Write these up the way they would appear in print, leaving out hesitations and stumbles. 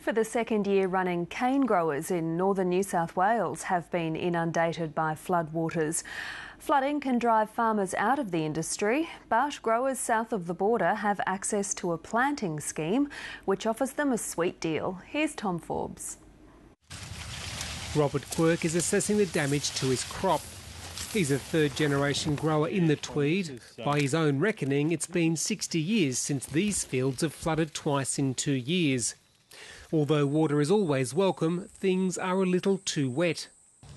For the second year running, cane growers in northern New South Wales have been inundated by floodwaters. Flooding can drive farmers out of the industry, but growers south of the border have access to a planting scheme which offers them a sweet deal. Here's Tom Forbes. Robert Quirk is assessing the damage to his crop. He's a third-generation grower in the Tweed. By his own reckoning, it's been 60 years since these fields have flooded twice in 2 years. Although water is always welcome, things are a little too wet.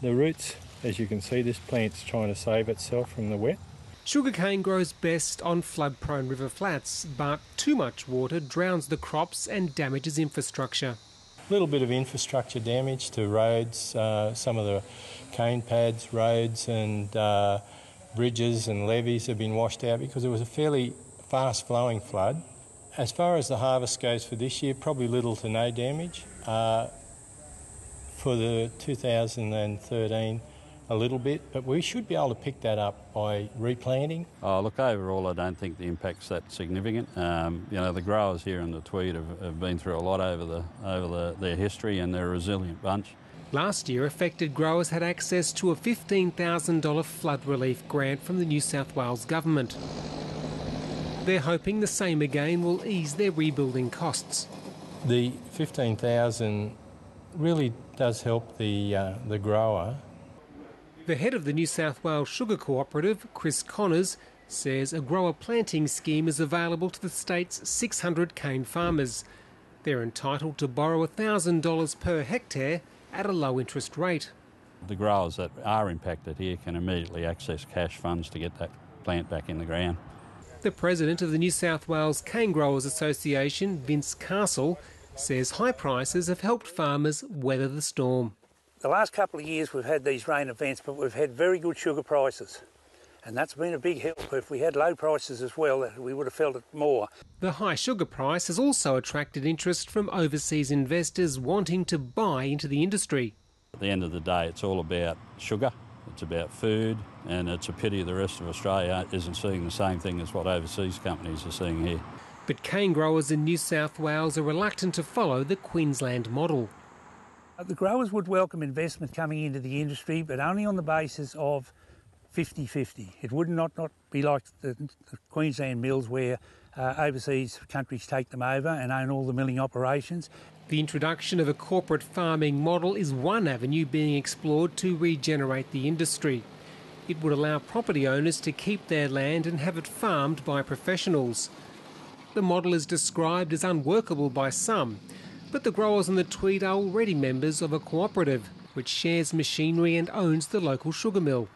The roots, as you can see, this plant's trying to save itself from the wet. Sugarcane grows best on flood-prone river flats, but too much water drowns the crops and damages infrastructure. A little bit of infrastructure damage to roads, some of the cane pads, roads and bridges and levees have been washed out because it was a fairly fast-flowing flood. As far as the harvest goes for this year, probably little to no damage. For the 2013, a little bit, but we should be able to pick that up by replanting. Oh, look, overall, I don't think the impact's that significant. The growers here in the Tweed have been through a lot over their history, and they're a resilient bunch. Last year, affected growers had access to a $15,000 flood relief grant from the New South Wales government. They're hoping the same again will ease their rebuilding costs. The $15,000 really does help the grower. The head of the New South Wales Sugar Cooperative, Chris Connors, says a grower planting scheme is available to the state's 600 cane farmers. They're entitled to borrow $1,000 per hectare at a low interest rate. The growers that are impacted here can immediately access cash funds to get that plant back in the ground. The president of the New South Wales Cane Growers Association, Vince Castle, says high prices have helped farmers weather the storm. The last couple of years we've had these rain events, but we've had very good sugar prices, and that's been a big help. If we had low prices as well, we would have felt it more. The high sugar price has also attracted interest from overseas investors wanting to buy into the industry. At the end of the day, it's all about sugar, it's about food, and it's a pity the rest of Australia isn't seeing the same thing as what overseas companies are seeing here. But cane growers in New South Wales are reluctant to follow the Queensland model. The growers would welcome investment coming into the industry, but only on the basis of 50-50. It would not be like the Queensland mills where overseas countries take them over and own all the milling operations. The introduction of a corporate farming model is one avenue being explored to regenerate the industry. It would allow property owners to keep their land and have it farmed by professionals. The model is described as unworkable by some, but the growers in the Tweed are already members of a cooperative which shares machinery and owns the local sugar mill.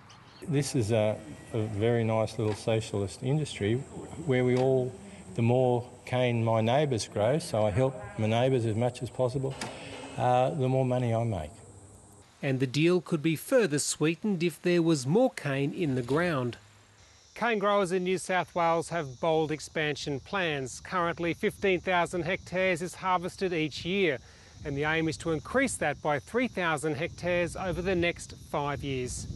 This is a very nice little socialist industry where the more cane my neighbours grow, so I help my neighbours as much as possible, the more money I make. And the deal could be further sweetened if there was more cane in the ground. Cane growers in New South Wales have bold expansion plans. Currently 15,000 hectares is harvested each year, and the aim is to increase that by 3,000 hectares over the next 5 years.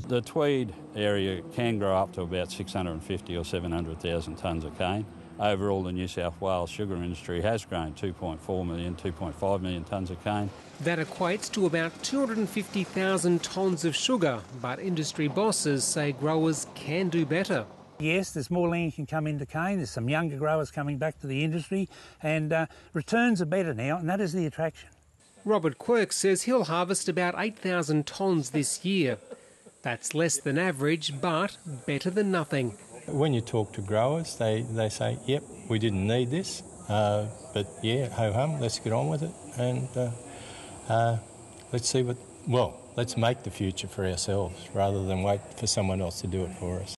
The Tweed area can grow up to about 650 or 700,000 tonnes of cane. Overall, the New South Wales sugar industry has grown 2.4 million, 2.5 million tonnes of cane. That equates to about 250,000 tonnes of sugar, but industry bosses say growers can do better. Yes, there's more land can come into cane, there's some younger growers coming back to the industry, and returns are better now, and that is the attraction. Robert Quirk says he'll harvest about 8,000 tonnes this year. That's less than average, but better than nothing. When you talk to growers, they say, yep, we didn't need this, but yeah, ho-hum, let's get on with it, and let's make the future for ourselves rather than wait for someone else to do it for us.